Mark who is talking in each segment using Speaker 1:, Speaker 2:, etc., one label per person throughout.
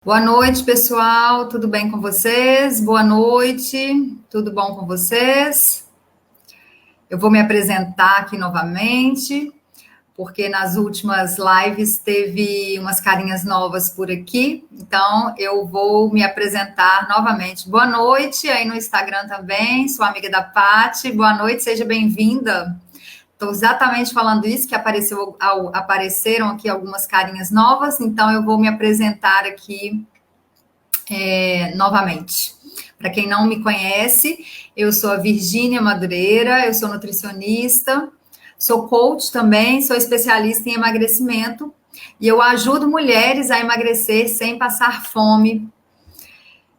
Speaker 1: Boa noite, pessoal. Tudo bem com vocês? Boa noite. Tudo bom com vocês? Eu vou me apresentar aqui novamente, porque nas últimas lives teve umas carinhas novas por aqui, então eu vou me apresentar novamente. Boa noite, aí no Instagram também, sou amiga da Paty. Boa noite, seja bem-vinda. Estou exatamente falando isso, que apareceram aqui algumas carinhas novas, então eu vou me apresentar aqui novamente. Para quem não me conhece, eu sou a Virgínia Madureira, eu sou nutricionista, sou coach também, sou especialista em emagrecimento e eu ajudo mulheres a emagrecer sem passar fome.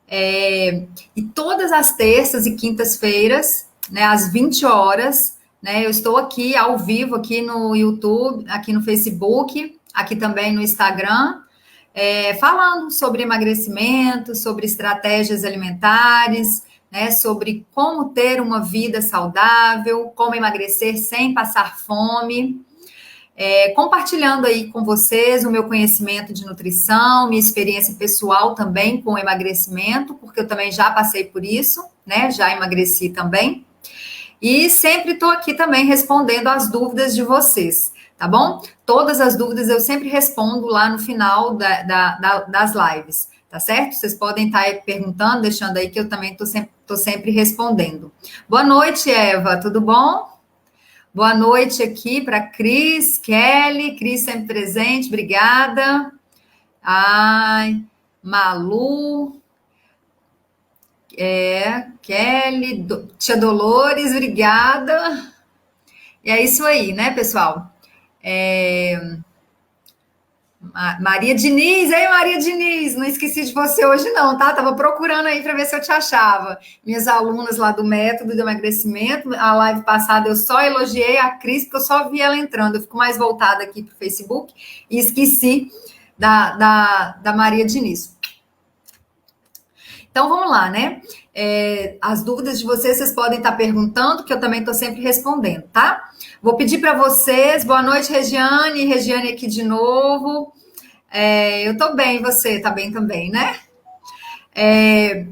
Speaker 1: E todas as terças e quintas-feiras, né, às 20 horas, né, eu estou aqui ao vivo, aqui no YouTube, aqui no Facebook, aqui também no Instagram, falando sobre emagrecimento, sobre estratégias alimentares, né, sobre como ter uma vida saudável, como emagrecer sem passar fome, compartilhando aí com vocês o meu conhecimento de nutrição, minha experiência pessoal também com emagrecimento, porque eu também já passei por isso, né, já emagreci também, e sempre estou aqui também respondendo as dúvidas de vocês. Tá bom? Todas as dúvidas eu sempre respondo lá no final das lives, tá certo? Vocês podem estar aí perguntando, deixando aí que eu também estou sempre respondendo. Boa noite, Eva, tudo bom? Boa noite aqui para Cris, Kelly, Cris sempre presente, obrigada. Ai, Malu, Kelly, Tia Dolores, obrigada. E é isso aí, né, pessoal? Maria Diniz, ei Maria Diniz, não esqueci de você hoje não, tá? Tava procurando aí para ver se eu te achava. Minhas alunas lá do método de emagrecimento, a live passada eu só elogiei a Cris, porque eu só vi ela entrando, eu fico mais voltada aqui pro Facebook e esqueci da Maria Diniz. Então vamos lá, né? As dúvidas de vocês podem estar perguntando, que eu também estou sempre respondendo, tá? Vou pedir para vocês, boa noite, Regiane. Regiane aqui de novo. Eu tô bem, você tá bem também, né?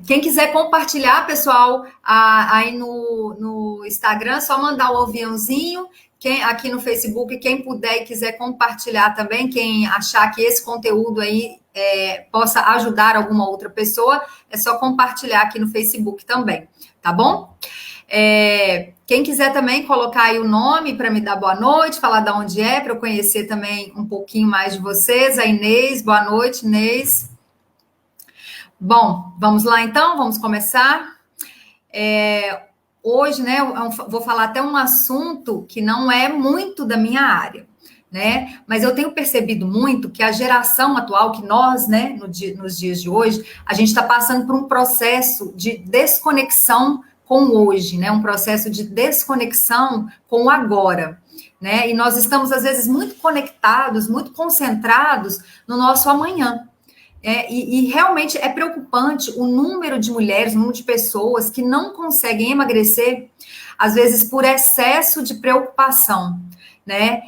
Speaker 1: Quem quiser compartilhar, pessoal, aí no Instagram, só mandar o aviãozinho. Aqui no Facebook, quem puder e quiser compartilhar também, quem achar que esse conteúdo aí possa ajudar alguma outra pessoa, é só compartilhar aqui no Facebook também, tá bom? Quem quiser também colocar aí o nome para me dar boa noite, falar de onde é, para eu conhecer também um pouquinho mais de vocês. A Inês, boa noite, Inês. Bom, vamos lá então, vamos começar. Hoje, né, vou falar até um assunto que não é muito da minha área, né? Mas eu tenho percebido muito que a geração atual, que nós, né, nos dias de hoje, a gente está passando por um processo de desconexão com o hoje, né? Um processo de desconexão com o agora, né? E nós estamos, às vezes, muito conectados, muito concentrados no nosso amanhã. E realmente é preocupante o número de mulheres, o número de pessoas que não conseguem emagrecer, às vezes por excesso de preocupação, né?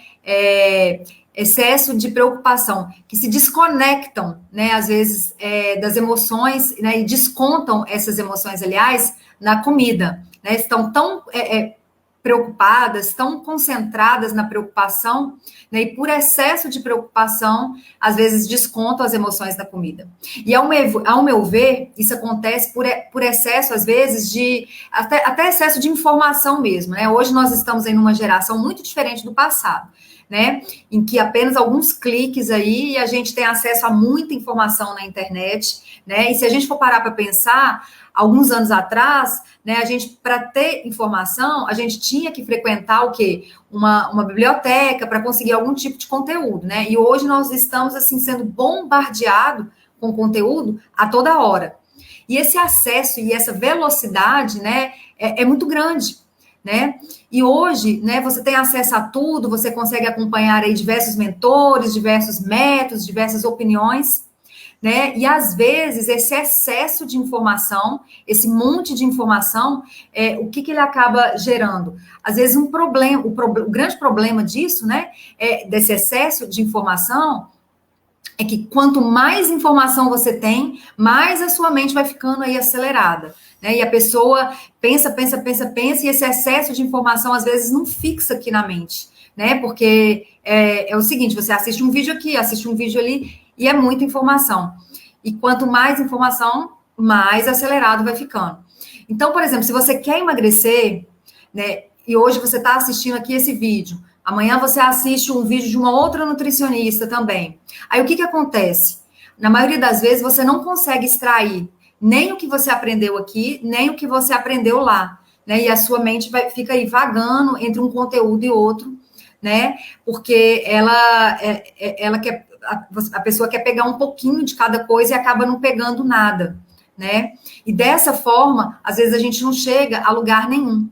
Speaker 1: Excesso de preocupação, que se desconectam, né? Às vezes das emoções, né? E descontam essas emoções, aliás, na comida, né? Estão tão preocupadas, tão concentradas na preocupação, né, e por excesso de preocupação, às vezes descontam as emoções da comida. E ao meu ver, isso acontece por excesso, às vezes, de até excesso de informação mesmo, né? Hoje nós estamos em uma geração muito diferente do passado, né? Em que apenas alguns cliques aí e a gente tem acesso a muita informação na internet, né? E se a gente for parar para pensar, alguns anos atrás, né, a gente, para ter informação, a gente tinha que frequentar o quê? Uma biblioteca para conseguir algum tipo de conteúdo, né? E hoje nós estamos, assim, sendo bombardeados com conteúdo a toda hora. E esse acesso e essa velocidade, né, é muito grande, né? E hoje, né, você tem acesso a tudo, você consegue acompanhar aí diversos mentores, diversos métodos, diversas opiniões, né? E às vezes esse excesso de informação, esse monte de informação, o que ele acaba gerando? Às vezes um problema, o grande problema disso, né, desse excesso de informação, é que quanto mais informação você tem, mais a sua mente vai ficando aí acelerada, né? E a pessoa pensa, e esse excesso de informação às vezes não fixa aqui na mente, né? Porque é o seguinte, você assiste um vídeo aqui, assiste um vídeo ali, e é muita informação. E quanto mais informação, mais acelerado vai ficando. Então, por exemplo, se você quer emagrecer, né, e hoje você está assistindo aqui esse vídeo, amanhã você assiste um vídeo de uma outra nutricionista também. Aí o que acontece? Na maioria das vezes você não consegue extrair nem o que você aprendeu aqui, nem o que você aprendeu lá, né? E a sua mente fica aí vagando entre um conteúdo e outro, né? Porque ela quer, a pessoa quer pegar um pouquinho de cada coisa e acaba não pegando nada, né? E dessa forma, às vezes a gente não chega a lugar nenhum.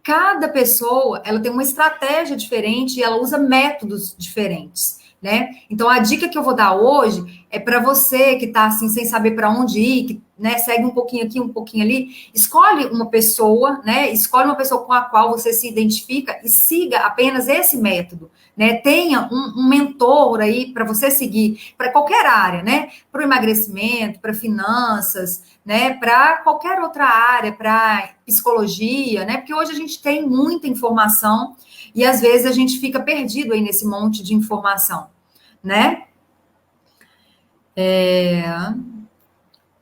Speaker 1: Cada pessoa, ela tem uma estratégia diferente e ela usa métodos diferentes, né? Então, a dica que eu vou dar hoje é para você que está assim, sem saber para onde ir, que, né, segue um pouquinho aqui, um pouquinho ali, escolhe uma pessoa, né? Escolhe uma pessoa com a qual você se identifica e siga apenas esse método, né? Tenha um mentor aí para você seguir, para qualquer área, né? Para o emagrecimento, para finanças, né? Para qualquer outra área, para psicologia, né? Porque hoje a gente tem muita informação e às vezes a gente fica perdido aí nesse monte de informação, né?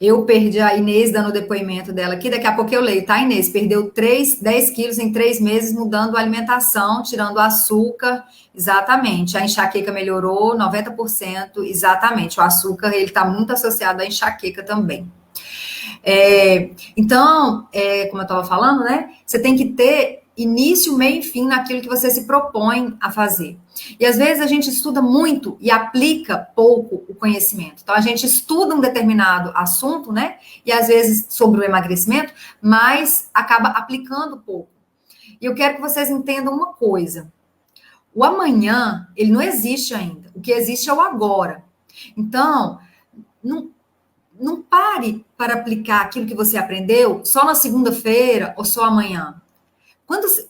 Speaker 1: Eu perdi a Inês dando o depoimento dela aqui, daqui a pouco eu leio, tá, Inês? Perdeu 10 quilos em 3 meses, mudando a alimentação, tirando o açúcar, exatamente. A enxaqueca melhorou 90%, exatamente. O açúcar, ele está muito associado à enxaqueca também. Então, como eu estava falando, né? Você tem que ter início, meio e fim naquilo que você se propõe a fazer. E às vezes a gente estuda muito e aplica pouco o conhecimento. Então a gente estuda um determinado assunto, né? E às vezes sobre o emagrecimento, mas acaba aplicando pouco. E eu quero que vocês entendam uma coisa. O amanhã, ele não existe ainda. O que existe é o agora. Então, não pare para aplicar aquilo que você aprendeu só na segunda-feira ou só amanhã.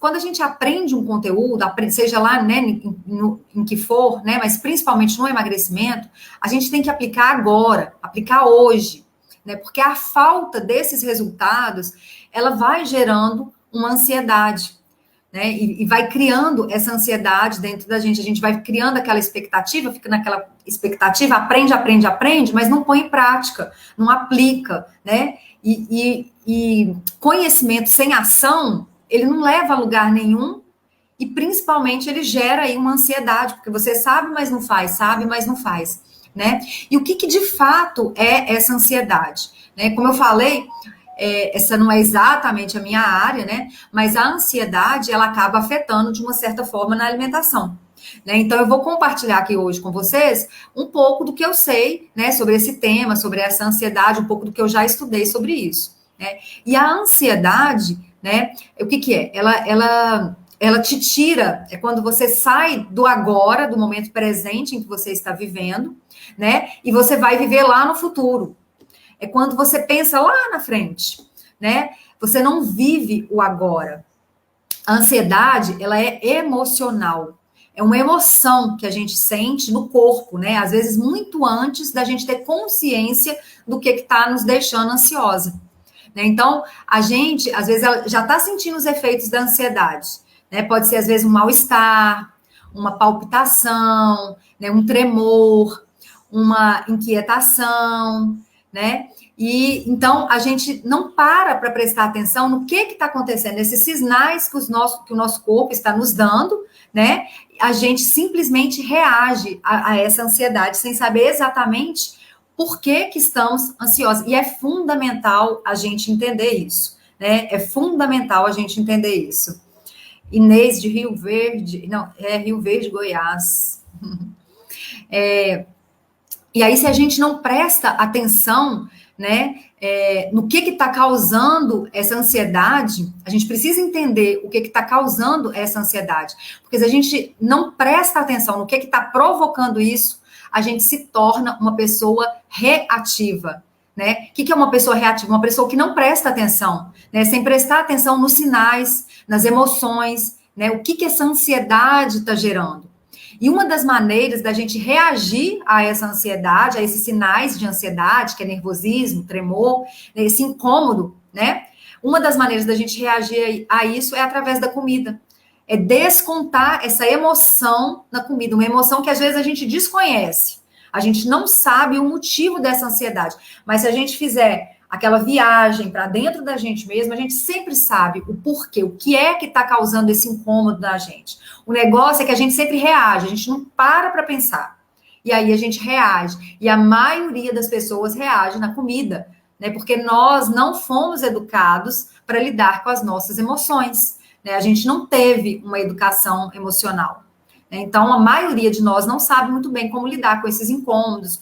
Speaker 1: Quando a gente aprende um conteúdo, seja lá, né, em que for, né, mas principalmente no emagrecimento, a gente tem que aplicar agora, aplicar hoje, né, porque a falta desses resultados, ela vai gerando uma ansiedade, né, e vai criando essa ansiedade dentro da gente. A gente vai criando aquela expectativa, fica naquela expectativa, aprende, mas não põe em prática, não aplica, né, e conhecimento sem ação, ele não leva a lugar nenhum e, principalmente, ele gera aí uma ansiedade, porque você sabe, mas não faz, sabe, mas não faz, né? E o que de fato é essa ansiedade? Né? Como eu falei, essa não é exatamente a minha área, né? Mas a ansiedade, ela acaba afetando de uma certa forma na alimentação. Né? Então, eu vou compartilhar aqui hoje com vocês um pouco do que eu sei, né, sobre esse tema, sobre essa ansiedade, um pouco do que eu já estudei sobre isso. Né? E a ansiedade, né? O que é? Ela te tira, é quando você sai do agora, do momento presente em que você está vivendo, né? E você vai viver lá no futuro. É quando você pensa lá na frente, né? Você não vive o agora. A ansiedade, ela é emocional. É uma emoção que a gente sente no corpo, né? Às vezes muito antes da gente ter consciência do que está nos deixando ansiosa. Então, a gente, às vezes, já está sentindo os efeitos da ansiedade. Né? Pode ser, às vezes, um mal-estar, uma palpitação, né? Um tremor, uma inquietação, né? E, então, a gente não para prestar atenção no que está acontecendo, esses sinais que o nosso corpo está nos dando, né? A gente simplesmente reage a essa ansiedade sem saber exatamente por que estamos ansiosos. E é fundamental a gente entender isso, né? É fundamental a gente entender isso. Inês de Rio Verde, não, é Rio Verde, Goiás. E aí, se a gente não presta atenção, né, no que está causando essa ansiedade, a gente precisa entender o que está causando essa ansiedade. Porque se a gente não presta atenção no que está provocando isso, a gente se torna uma pessoa reativa, né? O que é uma pessoa reativa? Uma pessoa que não presta atenção, né? Sem prestar atenção nos sinais, nas emoções, né? O que essa ansiedade está gerando. E uma das maneiras da gente reagir a essa ansiedade, a esses sinais de ansiedade, que é nervosismo, tremor, né, esse incômodo, né? Uma das maneiras da gente reagir a isso é através da comida. É descontar essa emoção na comida, uma emoção que às vezes a gente desconhece. A gente não sabe o motivo dessa ansiedade. Mas se a gente fizer aquela viagem para dentro da gente mesmo, a gente sempre sabe o porquê, o que é que está causando esse incômodo na gente. O negócio é que a gente sempre reage, a gente não para pensar. E aí a gente reage. E a maioria das pessoas reage na comida, né? Porque nós não fomos educados para lidar com as nossas emoções, né? A gente não teve uma educação emocional. Então, a maioria de nós não sabe muito bem como lidar com esses incômodos,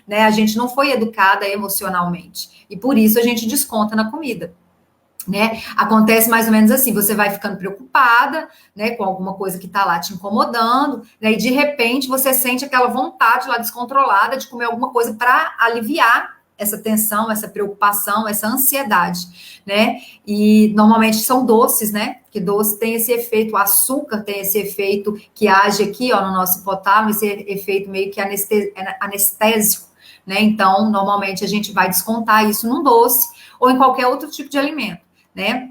Speaker 1: né? A gente não foi educada emocionalmente. E por isso a gente desconta na comida. Né? Acontece mais ou menos assim, você vai ficando preocupada, né, com alguma coisa que está lá te incomodando, né, e de repente você sente aquela vontade lá descontrolada de comer alguma coisa para aliviar essa tensão, essa preocupação, essa ansiedade, né? E normalmente são doces, né? Que doce tem esse efeito, o açúcar tem esse efeito que age aqui, ó, no nosso hipotálamo, esse efeito meio que anestésico, né? Então, normalmente a gente vai descontar isso num doce ou em qualquer outro tipo de alimento, né?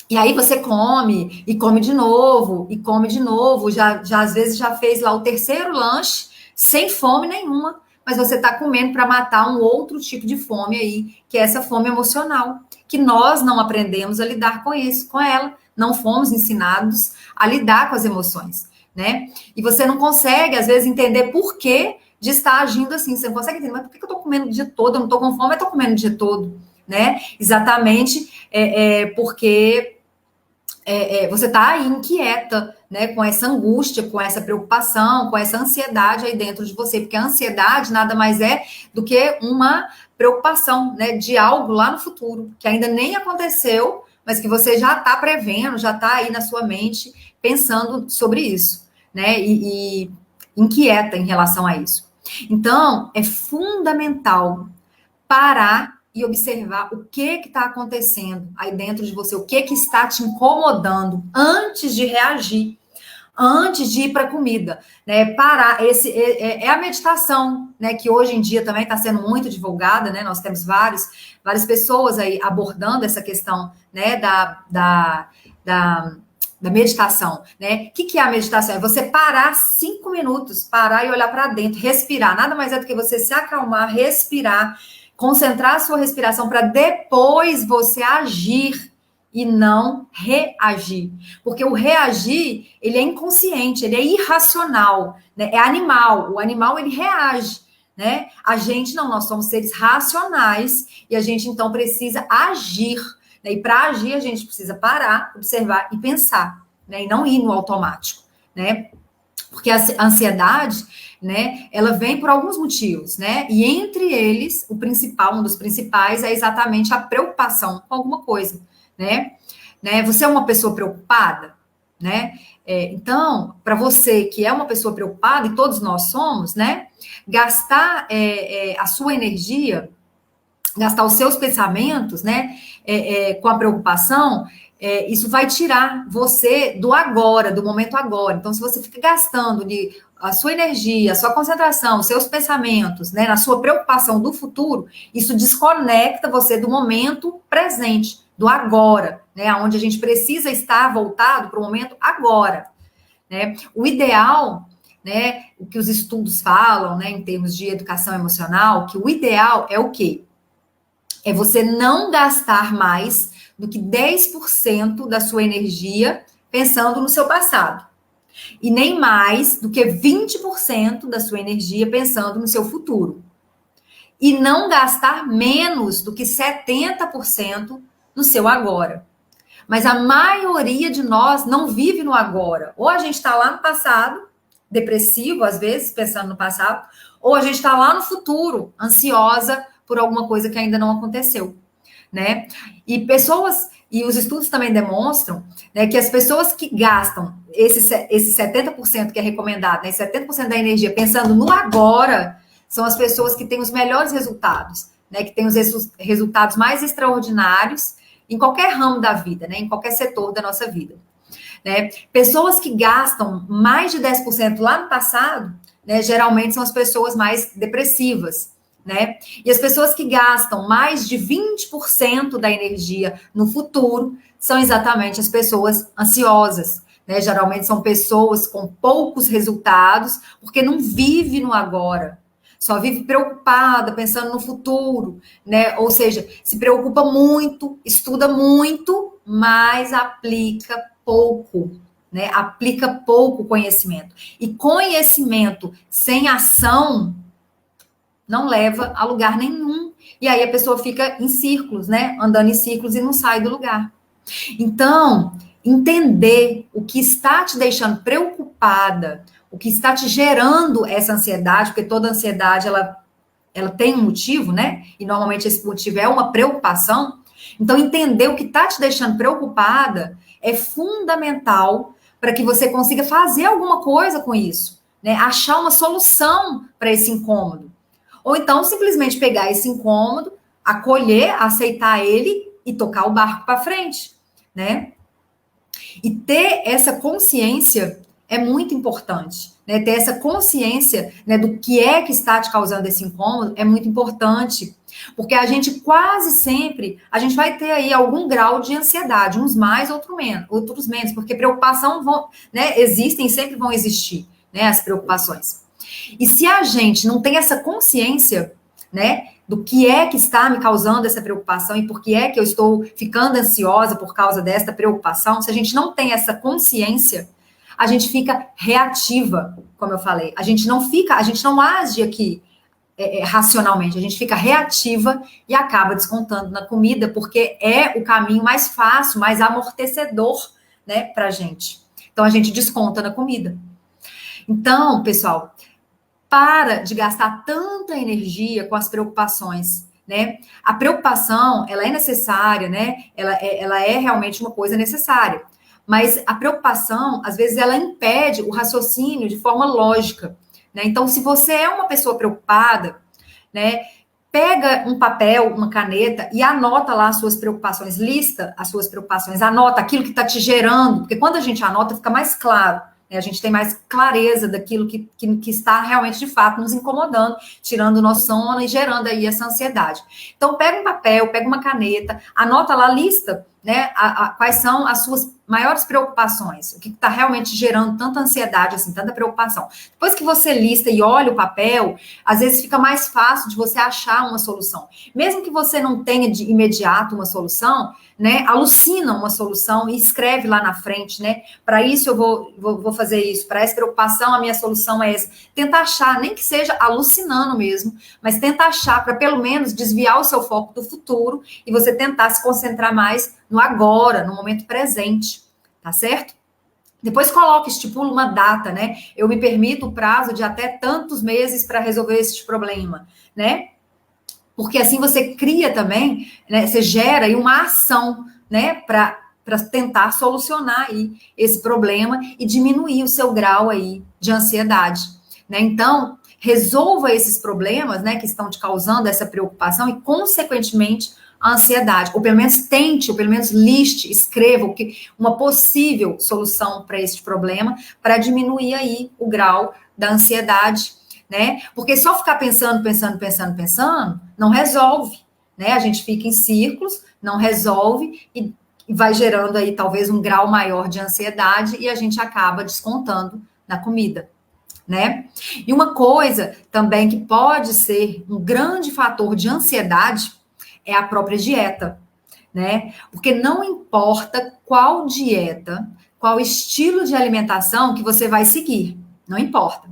Speaker 1: E aí você come, e come de novo, e come de novo, já às vezes já fez lá o terceiro lanche, sem fome nenhuma, mas você está comendo para matar um outro tipo de fome aí, que é essa fome emocional, que nós não aprendemos a lidar com isso, com ela, não fomos ensinados a lidar com as emoções, né? E você não consegue, às vezes, entender por que de estar agindo assim, você não consegue entender, mas por que eu estou comendo o dia todo? Eu não estou com fome, eu estou comendo o dia todo, né? Exatamente porque você está aí inquieta, né, com essa angústia, com essa preocupação, com essa ansiedade aí dentro de você, porque a ansiedade nada mais é do que uma preocupação, né, de algo lá no futuro, que ainda nem aconteceu, mas que você já está prevendo, já está aí na sua mente pensando sobre isso, né, e inquieta em relação a isso. Então, é fundamental parar e observar o que está acontecendo aí dentro de você, o que está te incomodando antes de reagir, antes de ir para a comida, né? Parar, é a meditação, né? Que hoje em dia também está sendo muito divulgada, né? Nós temos várias pessoas aí abordando essa questão, né? Da meditação, né? O que é a meditação? É você parar 5 minutos, parar e olhar para dentro, respirar. Nada mais é do que você se acalmar, respirar, concentrar a sua respiração para depois você agir e não reagir. Porque o reagir, ele é inconsciente, ele é irracional, né? É animal. O animal, ele reage, né? A gente não, nós somos seres racionais e a gente, então, precisa agir, né? E para agir, a gente precisa parar, observar e pensar, né? E não ir no automático, né? Porque a ansiedade, né, ela vem por alguns motivos, né? E entre eles, um dos principais é exatamente a preocupação com alguma coisa, né? Você é uma pessoa preocupada, né? Então, para você que é uma pessoa preocupada, e todos nós somos, né? Gastar a sua energia, gastar os seus pensamentos, né? Com a preocupação, isso vai tirar você do agora, do momento agora. Então, se você fica gastando a sua energia, a sua concentração, os seus pensamentos, né, na sua preocupação do futuro, isso desconecta você do momento presente, do agora, né, onde a gente precisa estar voltado para o momento agora, né? O ideal, né, o que os estudos falam, né, em termos de educação emocional, que o ideal é o quê? É você não gastar mais do que 10% da sua energia pensando no seu passado. E nem mais do que 20% da sua energia pensando no seu futuro. E não gastar menos do que 70% no seu agora. Mas a maioria de nós não vive no agora. Ou a gente está lá no passado, depressivo, às vezes, pensando no passado, ou a gente está lá no futuro, ansiosa por alguma coisa que ainda não aconteceu, né? E os estudos também demonstram, né, que as pessoas que gastam esse 70% que é recomendado, né, 70% da energia pensando no agora, são as pessoas que têm os melhores resultados, né, que têm os resultados mais extraordinários em qualquer ramo da vida, né, em qualquer setor da nossa vida. né? Pessoas que gastam mais de 10% lá no passado, né, geralmente são as pessoas mais depressivas, né? E as pessoas que gastam mais de 20% da energia no futuro são exatamente as pessoas ansiosas, né? Geralmente são pessoas com poucos resultados, porque não vive no agora, só vive preocupada, pensando no futuro, né? Ou seja, se preocupa muito, estuda muito, mas aplica pouco, né? Aplica pouco conhecimento. E conhecimento sem ação não leva a lugar nenhum. E aí a pessoa fica em círculos, né? Andando em círculos e não sai do lugar. Então, entender o que está te deixando preocupada, o que está te gerando essa ansiedade, porque toda ansiedade ela tem um motivo, né? E normalmente esse motivo é uma preocupação. Então, entender o que está te deixando preocupada é fundamental para que você consiga fazer alguma coisa com isso, né? Achar uma solução para esse incômodo. Ou então, simplesmente pegar esse incômodo, acolher, aceitar ele e tocar o barco para frente, né? E ter essa consciência é muito importante, né? Ter essa consciência, né, do que é que está te causando esse incômodo é muito importante, porque a gente quase sempre, a gente vai ter aí algum grau de ansiedade, uns mais, outros menos, porque preocupação vão, né, existem, sempre vão existir, né, as preocupações. E se a gente não tem essa consciência, né, do que é que está me causando essa preocupação e por que é que eu estou ficando ansiosa por causa desta preocupação, se a gente não tem essa consciência, a gente fica reativa, como eu falei. A gente não age aqui racionalmente, a gente fica reativa e acaba descontando na comida, porque é o caminho mais fácil, mais amortecedor, né, pra gente. Então a gente desconta na comida. Então, pessoal, para de gastar tanta energia com as preocupações, né? A preocupação, ela é necessária, né? Ela é realmente uma coisa necessária. Mas a preocupação, às vezes, ela impede o raciocínio de forma lógica, né? Então, se você é uma pessoa preocupada, né? Pega um papel, uma caneta e anota lá as suas preocupações, lista as suas preocupações, anota aquilo que está te gerando, porque quando a gente anota, fica mais claro. A gente tem mais clareza daquilo que está realmente, de fato, nos incomodando, tirando o nosso sono e gerando aí essa ansiedade. Então, pega um papel, pega uma caneta, anota lá a lista, né, quais são as suas maiores preocupações, o que está realmente gerando tanta ansiedade, assim, tanta preocupação. Depois que você lista e olha o papel, às vezes fica mais fácil de você achar uma solução. Mesmo que você não tenha de imediato uma solução, né, alucina uma solução e escreve lá na frente, né, para isso eu vou fazer isso, para essa preocupação a minha solução é essa. Tenta achar, nem que seja alucinando mesmo, mas tenta achar para pelo menos desviar o seu foco do futuro e você tentar se concentrar mais no agora, no momento presente, tá certo? Depois coloca, estipula uma data, né? Eu me permito o prazo de até tantos meses para resolver este problema, né? Porque assim você cria também, né? Você gera aí uma ação, né? Para tentar solucionar aí esse problema e diminuir o seu grau aí de ansiedade, né? Então, resolva esses problemas, né? Que estão te causando essa preocupação e, consequentemente, a ansiedade, ou pelo menos tente, ou pelo menos liste, escreva uma possível solução para este problema, para diminuir aí o grau da ansiedade, né? Porque só ficar pensando, não resolve, né? A gente fica em círculos, não resolve e vai gerando aí talvez um grau maior de ansiedade e a gente acaba descontando na comida, né? E uma coisa também que pode ser um grande fator de ansiedade é a própria dieta, né? Porque não importa qual dieta, qual estilo de alimentação que você vai seguir, não importa.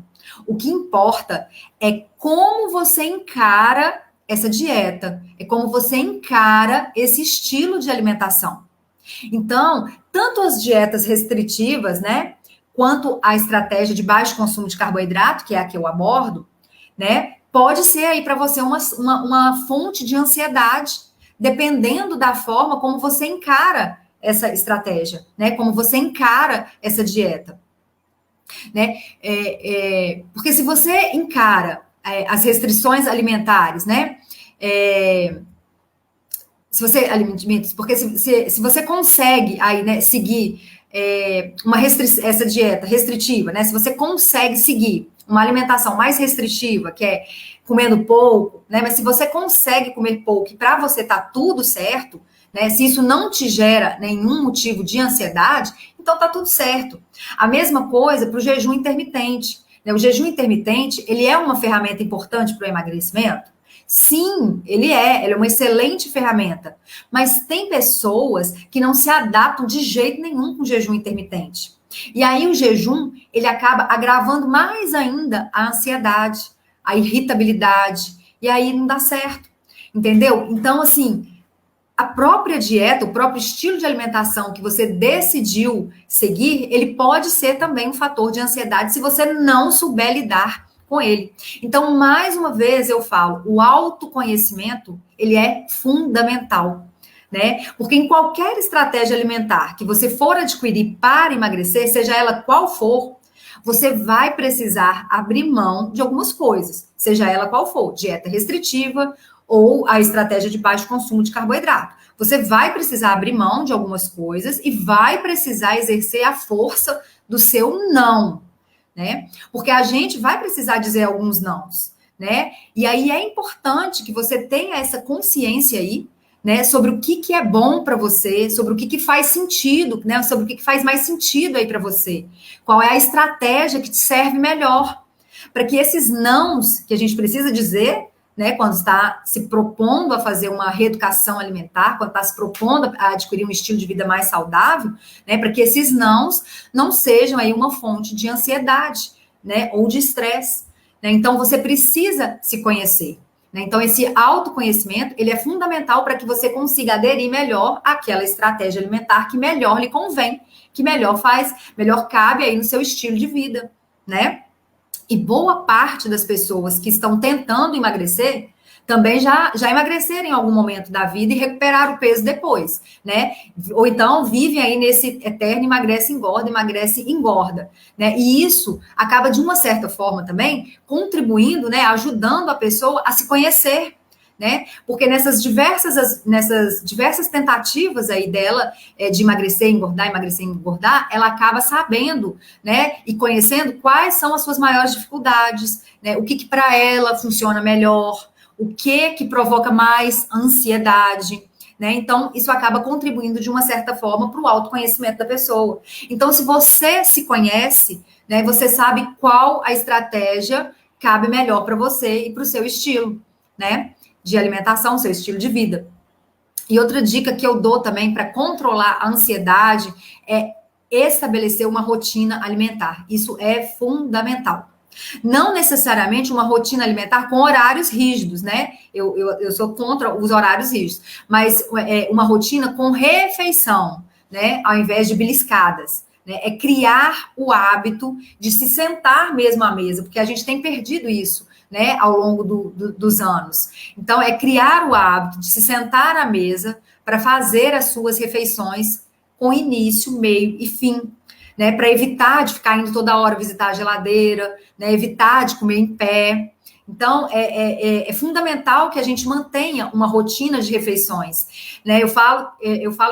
Speaker 1: O que importa é como você encara essa dieta, é como você encara esse estilo de alimentação. Então, tanto as dietas restritivas, né, quanto a estratégia de baixo consumo de carboidrato, que é a que eu abordo, né, pode ser aí para você uma fonte de ansiedade, dependendo da forma como você encara essa estratégia, né? Como você encara essa dieta, né? Porque se você encara as restrições alimentares, né? Se você alimentos, porque se você consegue aí, né, seguir essa dieta restritiva, né? Se você consegue seguir uma alimentação mais restritiva, que é comendo pouco, né? Mas se você consegue comer pouco e para você tá tudo certo, né? Se isso não te gera nenhum motivo de ansiedade, então tá tudo certo. A mesma coisa para o jejum intermitente, né? O jejum intermitente, ele é uma ferramenta importante para o emagrecimento? Sim, ele é uma excelente ferramenta. Mas tem pessoas que não se adaptam de jeito nenhum com o jejum intermitente. E aí o jejum, ele acaba agravando mais ainda a ansiedade, a irritabilidade, e aí não dá certo, entendeu? Então, assim, a própria dieta, o próprio estilo de alimentação que você decidiu seguir, ele pode ser também um fator de ansiedade se você não souber lidar com ele. Então, mais uma vez eu falo, o autoconhecimento, ele é fundamental, né? Porque em qualquer estratégia alimentar que você for adquirir para emagrecer, seja ela qual for, você vai precisar abrir mão de algumas coisas, seja ela qual for, dieta restritiva ou a estratégia de baixo consumo de carboidrato. Você vai precisar abrir mão de algumas coisas e vai precisar exercer a força do seu não, né? Porque a gente vai precisar dizer alguns nãos, né? E aí é importante que você tenha essa consciência aí, né, sobre o que é bom para você, sobre o que faz sentido, né, sobre o que faz mais sentido aí para você. Qual é a estratégia que te serve melhor para que esses nãos que a gente precisa dizer, né, quando está se propondo a fazer uma reeducação alimentar, quando está se propondo a adquirir um estilo de vida mais saudável, né, para que esses nãos não sejam aí uma fonte de ansiedade, né, ou de estresse, né? Então você precisa se conhecer. Então, esse autoconhecimento, ele é fundamental para que você consiga aderir melhor àquela estratégia alimentar que melhor lhe convém, que melhor cabe aí no seu estilo de vida, né? E boa parte das pessoas que estão tentando emagrecer também já emagreceram em algum momento da vida e recuperaram o peso depois, né? Ou então vivem aí nesse eterno emagrece, engorda, né? E isso acaba, de uma certa forma também, contribuindo, né? Ajudando a pessoa a se conhecer, né? Porque nessas diversas tentativas aí dela de emagrecer, engordar, ela acaba sabendo, né? E conhecendo quais são as suas maiores dificuldades, né? O que para ela funciona melhor, o que provoca mais ansiedade, né? Então, isso acaba contribuindo de uma certa forma para o autoconhecimento da pessoa. Então, se você se conhece, né? Você sabe qual a estratégia cabe melhor para você e para o seu estilo, né? De alimentação, seu estilo de vida. E outra dica que eu dou também para controlar a ansiedade é estabelecer uma rotina alimentar. Isso é fundamental. Não necessariamente uma rotina alimentar com horários rígidos, né? Eu sou contra os horários rígidos, mas uma rotina com refeição, né? Ao invés de beliscadas. Né? É criar o hábito de se sentar mesmo à mesa, porque a gente tem perdido isso, né, ao longo dos anos. Então, é criar o hábito de se sentar à mesa para fazer as suas refeições com início, meio e fim, né, para evitar de ficar indo toda hora visitar a geladeira, né, evitar de comer em pé. Então, é fundamental que a gente mantenha uma rotina de refeições, né? Eu falo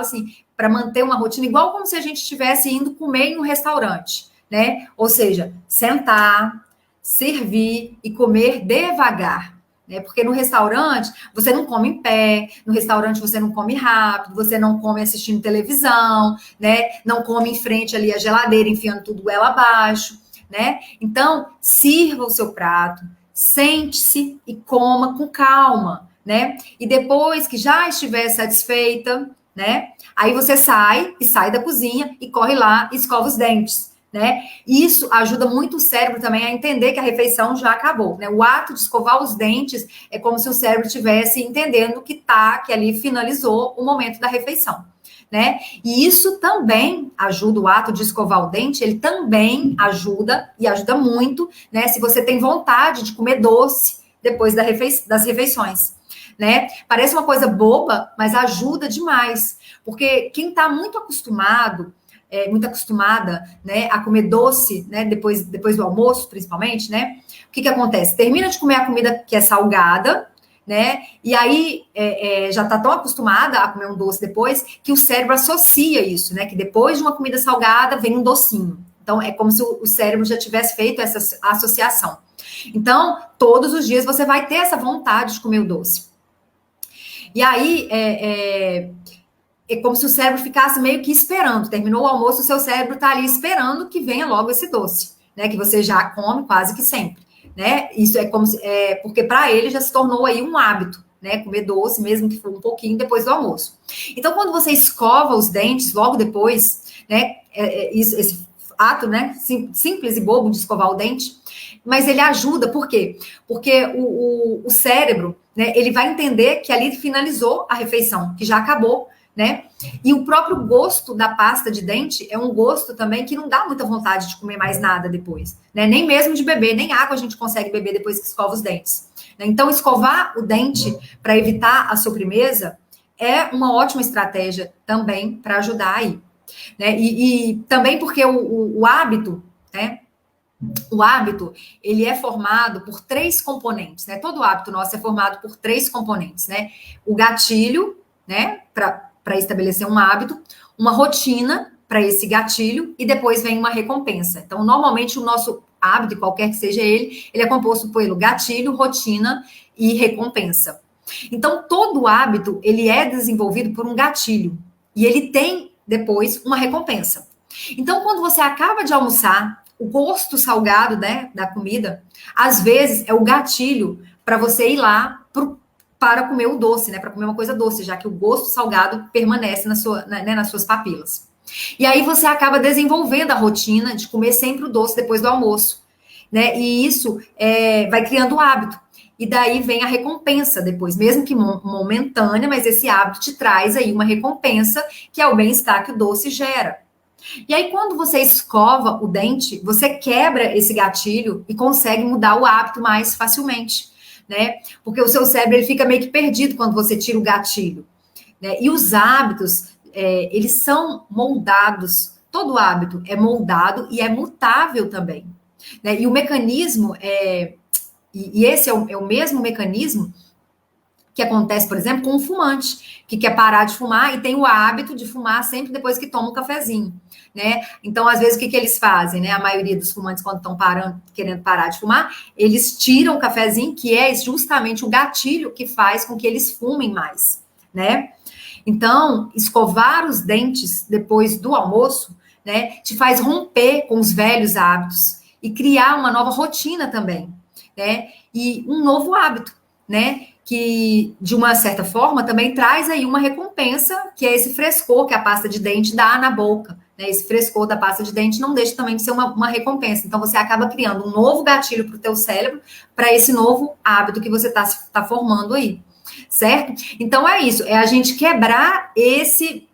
Speaker 1: assim, para manter uma rotina igual como se a gente estivesse indo comer em um restaurante, né? Ou seja, sentar, servir e comer devagar, né? Porque no restaurante você não come em pé, no restaurante você não come rápido, você não come assistindo televisão, né? Não come em frente ali a geladeira, enfiando tudo ela abaixo, né? Então, sirva o seu prato, sente-se e coma com calma, né? E depois que já estiver satisfeita, né? Aí você sai da cozinha e corre lá e escova os dentes, né? E isso ajuda muito o cérebro também a entender que a refeição já acabou, né? O ato de escovar os dentes é como se o cérebro estivesse entendendo que ali finalizou o momento da refeição, né? E isso também ajuda, o ato de escovar o dente, ele também ajuda, e ajuda muito, né? Se você tem vontade de comer doce depois das refeições, né? Parece uma coisa boba, mas ajuda demais, porque quem está muito acostumada, né, a comer doce, né, depois do almoço, principalmente, né? O que acontece? Termina de comer a comida que é salgada, né? E aí já está tão acostumada a comer um doce depois que o cérebro associa isso, né? Que depois de uma comida salgada vem um docinho. Então é como se o cérebro já tivesse feito essa associação. Então, todos os dias você vai ter essa vontade de comer o doce. E aí é como se o cérebro ficasse meio que esperando. Terminou o almoço, o seu cérebro está ali esperando que venha logo esse doce, né? Que você já come quase que sempre, né? Isso é como se, porque para ele já se tornou aí um hábito, né? Comer doce, mesmo que for um pouquinho depois do almoço. Então, quando você escova os dentes logo depois, né? Esse ato, né? Simples e bobo de escovar o dente, mas ele ajuda, por quê? Porque o cérebro, né? Ele vai entender que ali finalizou a refeição, que já acabou, né? E o próprio gosto da pasta de dente é um gosto também que não dá muita vontade de comer mais nada depois, né? Nem mesmo de beber, nem água a gente consegue beber depois que escova os dentes. Né? Então, escovar o dente para evitar a sobremesa é uma ótima estratégia também para ajudar aí. Né? E também porque o hábito, né? O hábito, ele é formado por 3 componentes, né? Todo hábito nosso é formado por 3 componentes, né? O gatilho, né? Para estabelecer um hábito, uma rotina para esse gatilho e depois vem uma recompensa. Então, normalmente o nosso hábito, qualquer que seja ele é composto pelo gatilho, rotina e recompensa. Então, todo hábito, ele é desenvolvido por um gatilho e ele tem depois uma recompensa. Então, quando você acaba de almoçar, o gosto salgado, né, da comida, às vezes é o gatilho para você ir lá para comer o doce, né, para comer uma coisa doce, já que o gosto salgado permanece nas suas papilas. E aí você acaba desenvolvendo a rotina de comer sempre o doce depois do almoço, né, e isso vai criando o hábito. E daí vem a recompensa depois, mesmo que momentânea, mas esse hábito te traz aí uma recompensa, que é o bem-estar que o doce gera. E aí, quando você escova o dente, você quebra esse gatilho e consegue mudar o hábito mais facilmente, né? Porque o seu cérebro ele fica meio que perdido quando você tira o gatilho, né? E os hábitos, eles são moldados. Todo hábito é moldado e é mutável também, né? E o mecanismo e esse é o mesmo mecanismo que acontece, por exemplo, com um fumante, que quer parar de fumar e tem o hábito de fumar sempre depois que toma um cafezinho, né? Então, às vezes, o que eles fazem, né? A maioria dos fumantes, quando estão querendo parar de fumar, eles tiram o cafezinho, que é justamente o gatilho que faz com que eles fumem mais, né? Então, escovar os dentes depois do almoço, né, te faz romper com os velhos hábitos e criar uma nova rotina também, né? E um novo hábito, né? Que, de uma certa forma, também traz aí uma recompensa, que é esse frescor que a pasta de dente dá na boca. Né? Esse frescor da pasta de dente não deixa também de ser uma recompensa. Então, você acaba criando um novo gatilho para o teu cérebro, para esse novo hábito que você tá formando aí. Certo? Então, é isso. É a gente quebrar esse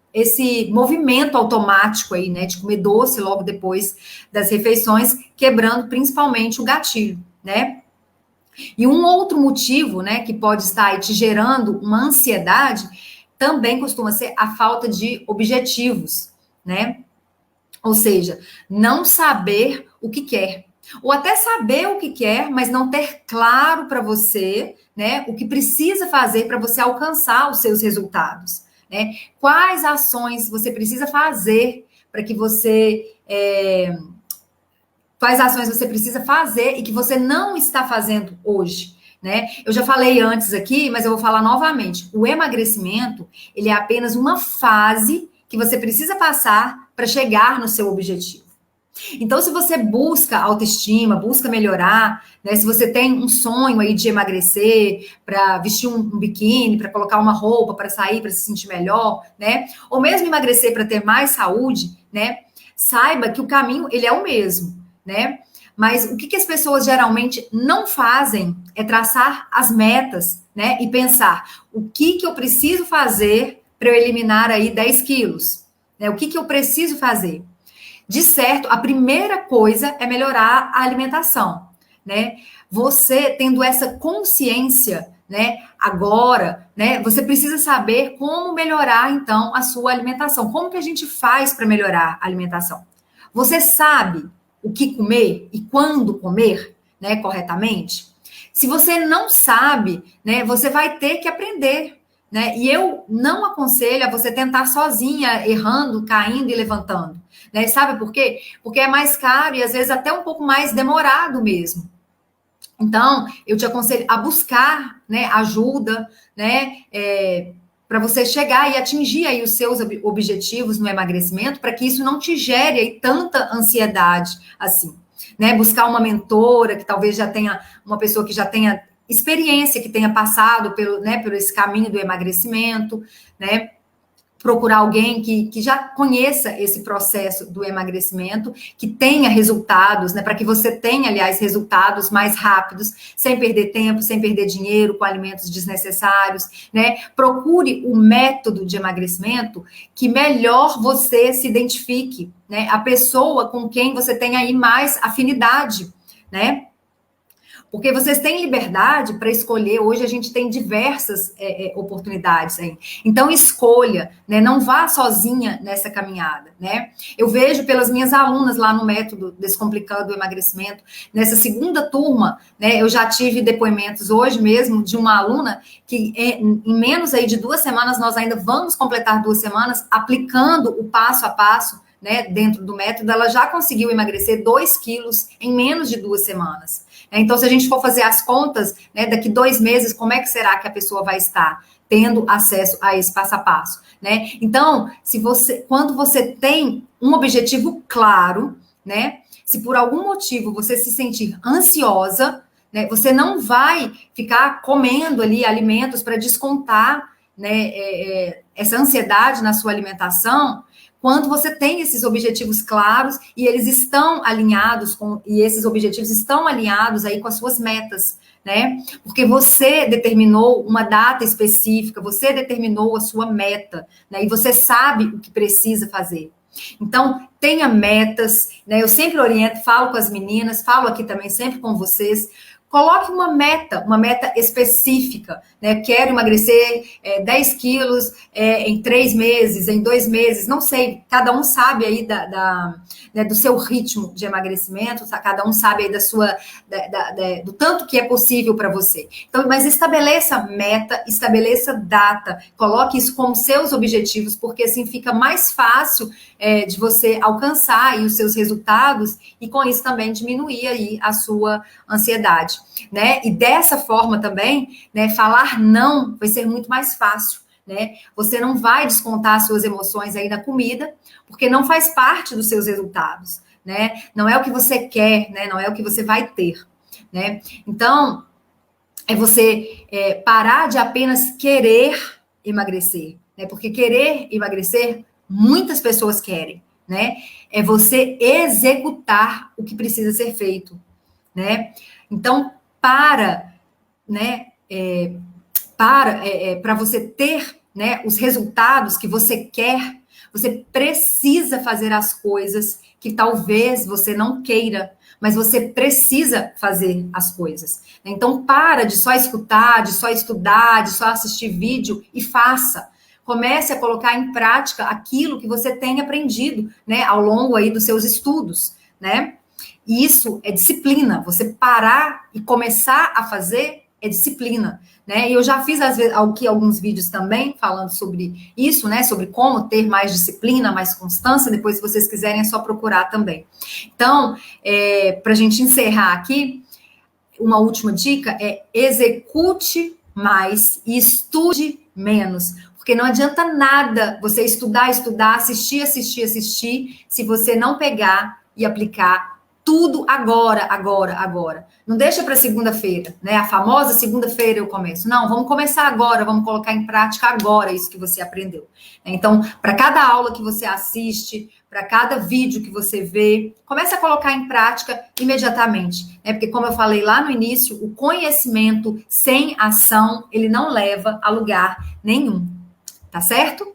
Speaker 1: movimento automático aí, né? De comer doce logo depois das refeições, quebrando principalmente o gatilho, né? E um outro motivo, né, que pode estar aí te gerando uma ansiedade, também costuma ser a falta de objetivos, né? Ou seja, não saber o que quer. Ou até saber o que quer, mas não ter claro para você, né, o que precisa fazer para você alcançar os seus resultados, né? Quais ações você precisa fazer para que você quais ações você precisa fazer e que você não está fazendo hoje, né? Eu já falei antes aqui, mas eu vou falar novamente. O emagrecimento, ele é apenas uma fase que você precisa passar para chegar no seu objetivo. Então, se você busca autoestima, busca melhorar, né? Se você tem um sonho aí de emagrecer, para vestir um biquíni, para colocar uma roupa, para sair, para se sentir melhor, né? Ou mesmo emagrecer para ter mais saúde, né? Saiba que o caminho, ele é o mesmo, né? Mas o que as pessoas geralmente não fazem é traçar as metas, né? E pensar o que eu preciso fazer para eu eliminar aí 10 quilos, né? O que eu preciso fazer? De certo, a primeira coisa é melhorar a alimentação, né? Você tendo essa consciência, né? Agora, né? Você precisa saber como melhorar então a sua alimentação. Como que a gente faz para melhorar a alimentação? Você sabe o que comer e quando comer, né, corretamente? Se você não sabe, né, você vai ter que aprender, né? E eu não aconselho a você tentar sozinha, errando, caindo e levantando, né? Sabe por quê? Porque é mais caro e às vezes até um pouco mais demorado mesmo. Então, eu te aconselho a buscar, né, ajuda, né, para você chegar e atingir aí os seus objetivos no emagrecimento, para que isso não te gere aí tanta ansiedade assim, né? Buscar uma mentora que talvez já tenha uma pessoa que já tenha experiência, que tenha passado pelo, né, pelo esse caminho do emagrecimento, né? Procurar alguém que já conheça esse processo do emagrecimento, que tenha resultados, né? Para que você tenha, aliás, resultados mais rápidos, sem perder tempo, sem perder dinheiro com alimentos desnecessários, né? Procure o método de emagrecimento que melhor você se identifique, né? A pessoa com quem você tem aí mais afinidade, né? Porque vocês têm liberdade para escolher. Hoje a gente tem diversas oportunidades aí. Então, escolha, né? Não vá sozinha nessa caminhada, né? Eu vejo pelas minhas alunas lá no método Descomplicando o Emagrecimento, nessa segunda turma, né? Eu já tive depoimentos hoje mesmo de uma aluna que em menos aí de 2 semanas, nós ainda vamos completar 2 semanas, aplicando o passo a passo, né, dentro do método, ela já conseguiu emagrecer 2 quilos em menos de 2 semanas. Então, se a gente for fazer as contas, né, daqui 2 meses, como é que será que a pessoa vai estar tendo acesso a esse passo a passo, né? Então, quando você tem um objetivo claro, né, se por algum motivo você se sentir ansiosa, né, você não vai ficar comendo ali alimentos para descontar, né, essa ansiedade na sua alimentação. Quando você tem esses objetivos claros e eles estão alinhados e esses objetivos estão alinhados aí com as suas metas, né? Porque você determinou uma data específica, você determinou a sua meta, né? E você sabe o que precisa fazer. Então, tenha metas, né? Eu sempre oriento, falo com as meninas, falo aqui também sempre com vocês. Coloque uma meta específica, né? Quero emagrecer 10 quilos em 3 meses, em 2 meses, não sei, cada um sabe aí né, do seu ritmo de emagrecimento, cada um sabe aí do tanto que é possível para você. Então, mas estabeleça meta, estabeleça data, coloque isso como seus objetivos, porque assim fica mais fácil de você alcançar aí os seus resultados e com isso também diminuir aí a sua ansiedade, né? E dessa forma também, né, falar não vai ser muito mais fácil, né? Você não vai descontar suas emoções aí na comida, porque não faz parte dos seus resultados, né? Não é o que você quer, né? Não é o que você vai ter, né? Então, é você parar de apenas querer emagrecer, né? Porque querer emagrecer, muitas pessoas querem, né? É você executar o que precisa ser feito, né? Então, né? Para você ter, né, os resultados que você quer, você precisa fazer as coisas que talvez você não queira, mas você precisa fazer as coisas. Então, para de só escutar, de só estudar, de só assistir vídeo e faça. Comece a colocar em prática aquilo que você tem aprendido, né, ao longo aí dos seus estudos, né? E isso é disciplina. Você parar e começar a fazer é disciplina, né? E eu já fiz aqui alguns vídeos também falando sobre isso, né? Sobre como ter mais disciplina, mais constância. Depois, se vocês quiserem, é só procurar também. Então, para a gente encerrar aqui, uma última dica é execute mais e estude menos. Porque não adianta nada você estudar, assistir, se você não pegar e aplicar tudo agora. Não deixa para segunda-feira, né? A famosa segunda-feira eu começo. Não, vamos começar agora, vamos colocar em prática agora isso que você aprendeu. Então, para cada aula que você assiste, para cada vídeo que você vê, comece a colocar em prática imediatamente, né? Porque como eu falei lá no início, o conhecimento sem ação, ele não leva a lugar nenhum. Tá certo?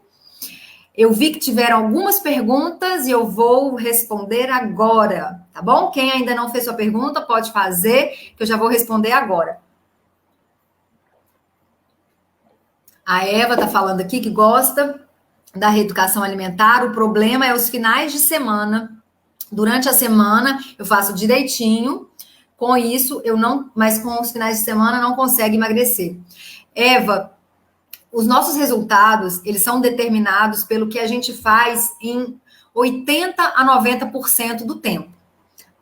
Speaker 1: Eu vi que tiveram algumas perguntas e eu vou responder agora, tá bom? Quem ainda não fez sua pergunta, pode fazer, que eu já vou responder agora. A Eva tá falando aqui que gosta da reeducação alimentar. O problema é os finais de semana. Durante a semana, eu faço direitinho, Com isso, eu não, mas com os finais de semana não consegue emagrecer. Eva, os nossos resultados, eles são determinados pelo que a gente faz em 80 a 90% do tempo,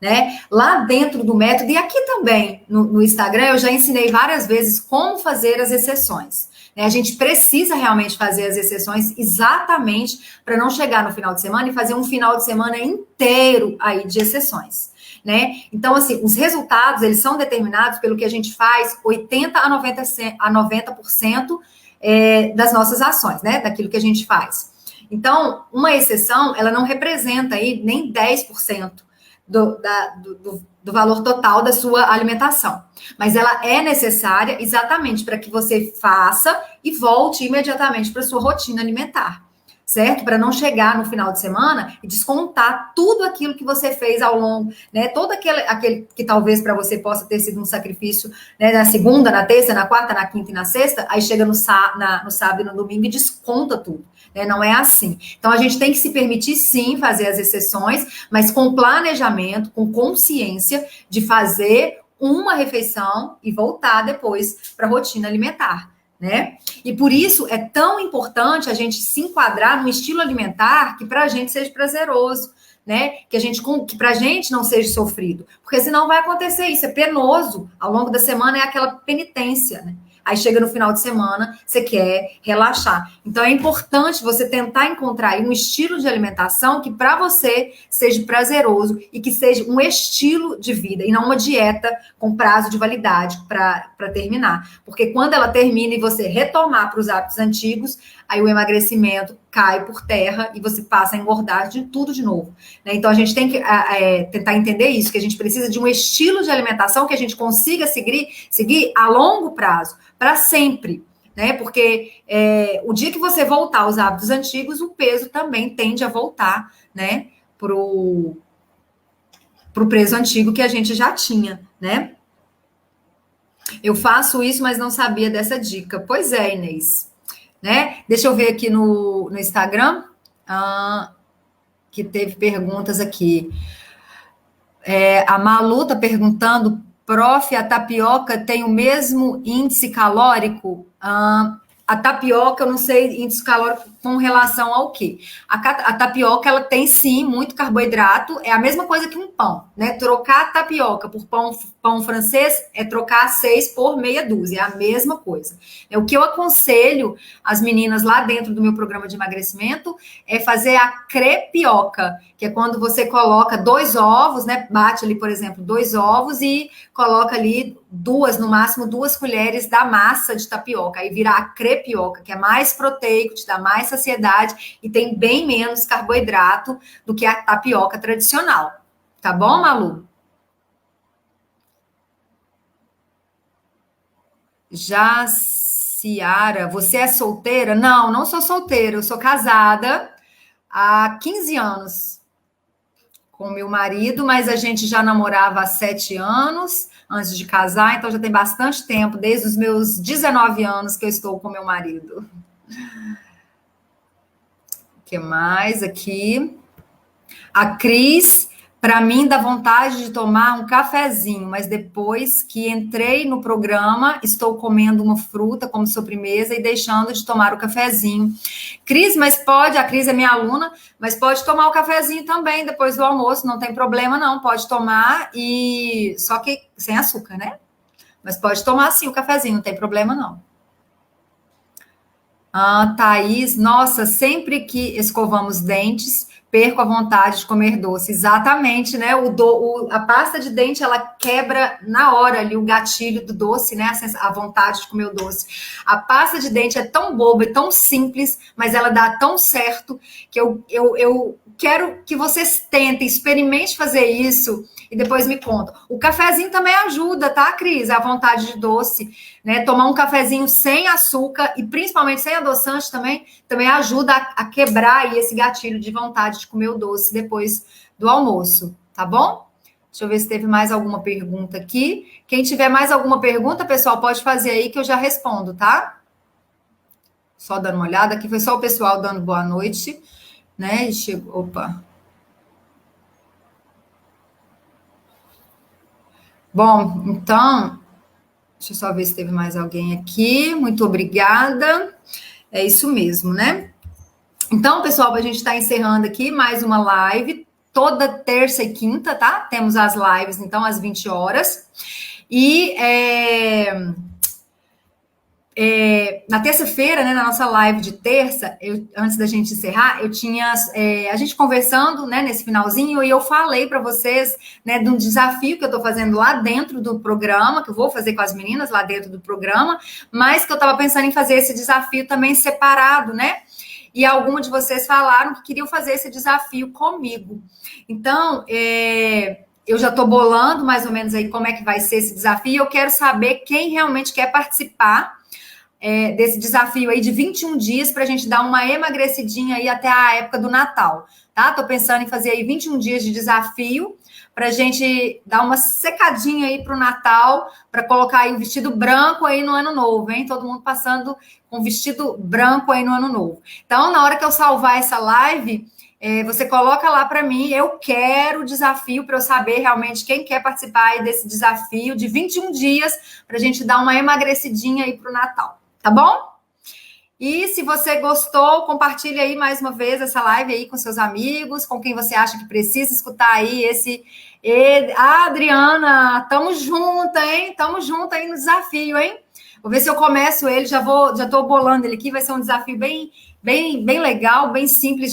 Speaker 1: né? Lá dentro do método, e aqui também no Instagram, eu já ensinei várias vezes como fazer as exceções. Né? A gente precisa realmente fazer as exceções exatamente para não chegar no final de semana e fazer um final de semana inteiro aí de exceções. Né? Então, assim, os resultados, eles são determinados pelo que a gente faz 80 a 90% das nossas ações, né? Daquilo que a gente faz. Então, uma exceção, ela não representa aí nem 10% do valor total da sua alimentação. Mas ela é necessária exatamente para que você faça e volte imediatamente para a sua rotina alimentar. Certo? Para não chegar no final de semana e descontar tudo aquilo que você fez ao longo, né? Todo aquele que talvez para você possa ter sido um sacrifício, né? Na segunda, na terça, na quarta, na quinta e na sexta, aí chega no sábado e no domingo e desconta tudo. Né? Não é assim. Então a gente tem que se permitir sim fazer as exceções, mas com planejamento, com consciência de fazer uma refeição e voltar depois para a rotina alimentar. Né? E por isso é tão importante a gente se enquadrar num estilo alimentar que para a gente seja prazeroso, né? Que para a gente não seja sofrido, porque senão vai acontecer isso, é penoso. Ao longo da semana é aquela penitência, né? Aí chega no final de semana, você quer relaxar. Então é importante você tentar encontrar aí um estilo de alimentação que para você seja prazeroso e que seja um estilo de vida e não uma dieta com prazo de validade para terminar. Porque quando ela termina e você retomar para os hábitos antigos, aí o emagrecimento cai por terra e você passa a engordar de tudo de novo. Né? Então a gente tem que tentar entender isso, que a gente precisa de um estilo de alimentação que a gente consiga seguir a longo prazo, para sempre. Né? Porque o dia que você voltar aos hábitos antigos, o peso também tende a voltar, né, pro peso antigo que a gente já tinha, né? Eu faço isso, mas não sabia dessa dica. Pois é, Inês. Né? Deixa eu ver aqui no Instagram, que teve perguntas aqui. A Malu está perguntando, prof, a tapioca tem o mesmo índice calórico? A tapioca, eu não sei índice calórico com relação ao quê? A tapioca, ela tem sim muito carboidrato, é a mesma coisa que um pão, né? Trocar a tapioca por pão francês é trocar 6 por meia dúzia, é a mesma coisa. O que eu aconselho as meninas lá dentro do meu programa de emagrecimento é fazer a crepioca, que é quando você coloca 2 ovos, né? Bate ali, por exemplo, 2 ovos e coloca ali no máximo 2 colheres da massa de tapioca. Aí vira a crepioca, que é mais proteico, te dá mais saciedade e tem bem menos carboidrato do que a tapioca tradicional. Tá bom, Malu? Já, Ciara, você é solteira? Não, não sou solteira, eu sou casada há 15 anos com meu marido, mas a gente já namorava há 7 anos antes de casar, então já tem bastante tempo, desde os meus 19 anos que eu estou com meu marido. O que mais aqui? A Cris, para mim, dá vontade de tomar um cafezinho, mas depois que entrei no programa, estou comendo uma fruta como sobremesa e deixando de tomar o cafezinho. Cris, a Cris é minha aluna, mas pode tomar o cafezinho também depois do almoço, não tem problema não, pode tomar, e só que sem açúcar, né? Mas pode tomar sim o cafezinho, não tem problema não. Thaís, nossa, sempre que escovamos dentes, perco a vontade de comer doce. Exatamente, né? A pasta de dente, ela quebra na hora ali o gatilho do doce, né? A vontade de comer o doce. A pasta de dente é tão boba e tão simples, mas ela dá tão certo que eu quero que vocês tentem, experimente fazer isso e depois me contam. O cafezinho também ajuda, tá, Cris? A vontade de doce, né? Tomar um cafezinho sem açúcar e principalmente sem adoçante também ajuda a quebrar aí esse gatilho de vontade de comer o doce depois do almoço, tá bom? Deixa eu ver se teve mais alguma pergunta aqui. Quem tiver mais alguma pergunta, pessoal, pode fazer aí que eu já respondo, tá? Só dando uma olhada, aqui foi só o pessoal dando boa noite, né? Opa. Bom, então, deixa eu só ver se teve mais alguém aqui. Muito obrigada. É isso mesmo, né? Então, pessoal, a gente está encerrando aqui mais uma live, toda terça e quinta, tá? Temos as lives, então, às 20 horas. E na terça-feira, né, na nossa live de terça, antes da gente encerrar, eu tinha a gente conversando, né, nesse finalzinho, e eu falei para vocês, né, de um desafio que eu estou fazendo lá dentro do programa, que eu vou fazer com as meninas lá dentro do programa, mas que eu estava pensando em fazer esse desafio também separado, né? E alguns de vocês falaram que queriam fazer esse desafio comigo. Então, eu já estou bolando mais ou menos aí como é que vai ser esse desafio. Eu quero saber quem realmente quer participar desse desafio aí de 21 dias para a gente dar uma emagrecidinha aí até a época do Natal, tá? Tô pensando em fazer aí 21 dias de desafio para a gente dar uma secadinha aí para o Natal, para colocar aí o vestido branco aí no Ano Novo, hein? Todo mundo passando com vestido branco aí no Ano Novo. Então, na hora que eu salvar essa live, você coloca lá para mim, eu quero o desafio para eu saber realmente quem quer participar aí desse desafio de 21 dias para a gente dar uma emagrecidinha aí para o Natal. Tá bom? E se você gostou, compartilhe aí mais uma vez essa live aí com seus amigos, com quem você acha que precisa escutar aí esse... Adriana, tamo junto, hein? Tamo junto aí no desafio, hein? Vou ver se eu começo ele, já tô bolando ele aqui, vai ser um desafio bem legal, bem simples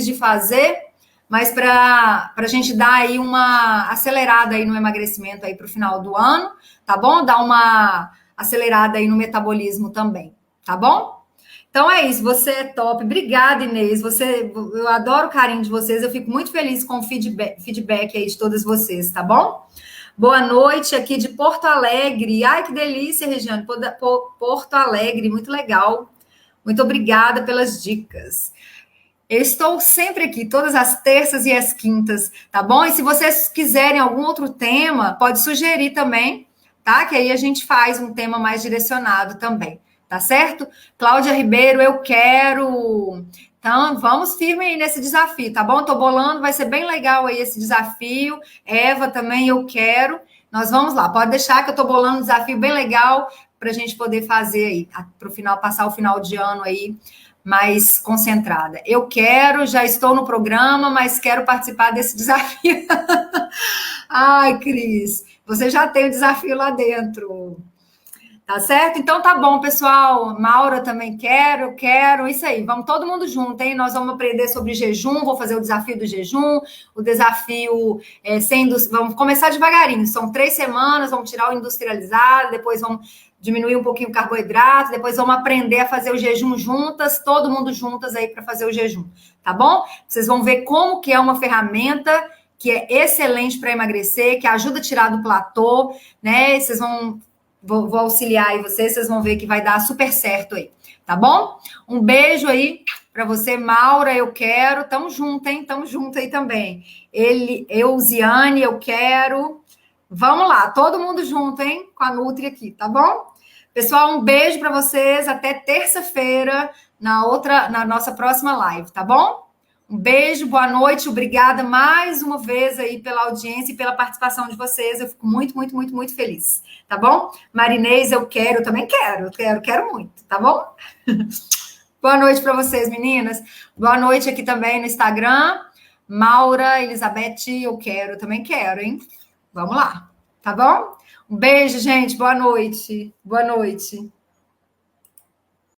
Speaker 1: de fazer, mas para a gente dar aí uma acelerada aí no emagrecimento aí para o final do ano, tá bom? Dar uma acelerada aí no metabolismo também, tá bom? Então é isso, você é top. Obrigada, Inês. Eu adoro o carinho de vocês, eu fico muito feliz com o feedback aí de todas vocês, tá bom? Boa noite aqui de Porto Alegre. Ai, que delícia, Regiane. Porto Alegre, muito legal. Muito obrigada pelas dicas. Eu estou sempre aqui, todas as terças e as quintas, tá bom? E se vocês quiserem algum outro tema, pode sugerir também, tá? Que aí a gente faz um tema mais direcionado também, tá certo? Cláudia Ribeiro, eu quero. Então, vamos firme aí nesse desafio, tá bom? Tô bolando, vai ser bem legal aí esse desafio. Eva também, eu quero. Nós vamos lá, pode deixar que eu tô bolando um desafio bem legal para a gente poder fazer aí, para o final, passar o final de ano aí mais concentrada. Eu quero, já estou no programa, mas quero participar desse desafio. Ai, Cris, você já tem o desafio lá dentro. Tá certo? Então tá bom, pessoal. Maura também quero, isso aí. Vamos todo mundo junto, hein? Nós vamos aprender sobre jejum, vou fazer o desafio do jejum, o desafio vamos começar devagarinho. São 3 semanas, vamos tirar o industrializado, depois vamos diminuir um pouquinho o carboidrato, depois vamos aprender a fazer o jejum juntas, todo mundo juntas aí para fazer o jejum, tá bom? Vocês vão ver como que é uma ferramenta que é excelente para emagrecer, que ajuda a tirar do platô, né? Vocês vou auxiliar aí vocês vão ver que vai dar super certo aí, tá bom? Um beijo aí para você, Maura, eu quero. Tamo junto, hein? Tamo junto aí também. Ziane, eu quero. Vamos lá, todo mundo junto, hein? Com a Nutri aqui, tá bom? Pessoal, um beijo para vocês. Até terça-feira na nossa próxima live, tá bom? Um beijo, boa noite, obrigada mais uma vez aí pela audiência e pela participação de vocês. Eu fico muito, muito, muito, muito feliz, tá bom? Marinês, eu também quero muito, tá bom? Boa noite para vocês, meninas. Boa noite aqui também no Instagram. Maura, Elizabeth, eu também quero, hein? Vamos lá, tá bom? Um beijo, gente. Boa noite. Boa noite.